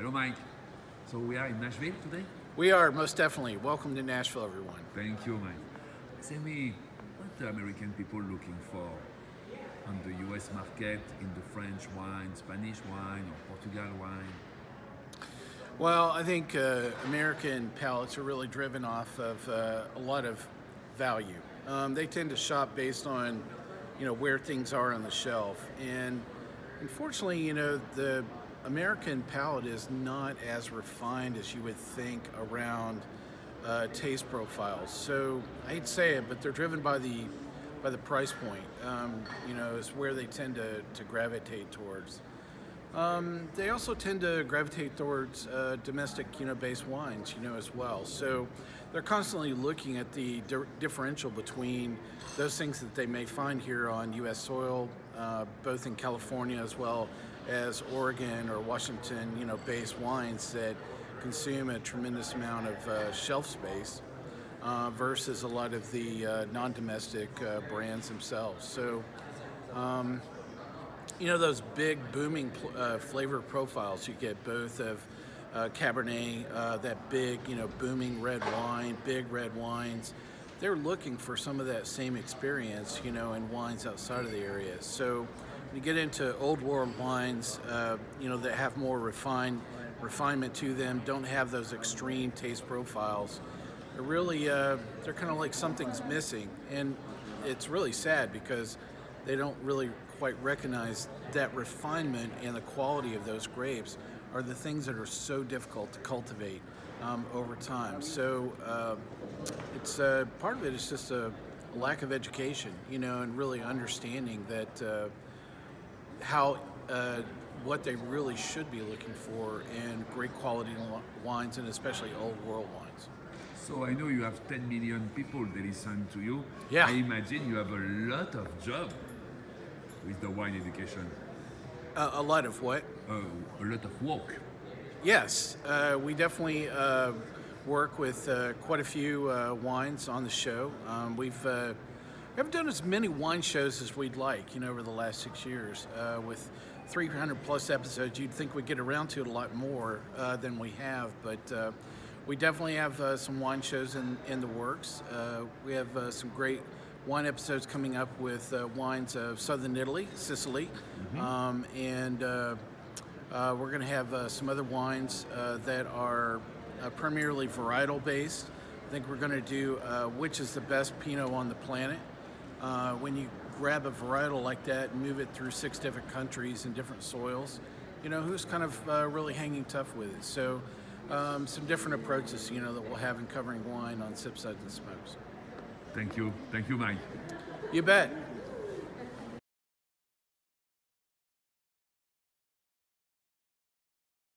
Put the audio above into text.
Hello, Mike. So we are in Nashville today? We are, most definitely. Welcome to Nashville, everyone. Thank you, Mike. Tell me, what are American people looking for on the US market in the French wine, Spanish wine, or Portugal wine? Well, I think American palates are really driven off of a lot of value. They tend to shop based on, where things are on the shelf. And unfortunately, the American palate is not as refined as you would think around taste profiles. So I hate to say it, but they're driven by the price point. Is where they tend to gravitate towards. They also tend to gravitate towards domestic, based wines, as well. So they're constantly looking at the differential between those things that they may find here on U.S. soil, both in California as well as Oregon or Washington, based wines that consume a tremendous amount of shelf space versus a lot of the non-domestic brands themselves. So. Those big booming flavor profiles you get both of Cabernet, that big, booming red wine, big red wines. They're looking for some of that same experience, in wines outside of the area. So when you get into old world wines, that have more refinement to them, don't have those extreme taste profiles. They're really, they're kind of like something's missing. And it's really sad because they don't really quite recognize that refinement and the quality of those grapes are the things that are so difficult to cultivate over time. So it's part of it is just a lack of education, and really understanding that how what they really should be looking for in great quality wines, and especially old world wines. So I know you have 10 million people that listen to you. Yeah. I imagine you have a lot of job with the wine education. A lot of what? A lot of work. Yes, we definitely work with quite a few wines on the show. We haven't done as many wine shows as we'd like, over the last 6 years. With 300 plus episodes, you'd think we'd get around to it a lot more than we have, but we definitely have some wine shows in the works. We have some great wine episodes coming up with wines of southern Italy, Sicily, and we're going to have some other wines that are primarily varietal based. I think we're going to do which is the best Pinot on the planet. When you grab a varietal like that and move it through 6 different countries and different soils, who's kind of really hanging tough with it. So some different approaches, that we'll have in covering wine on Suds and Smokes. Thank you, Mike. You bet.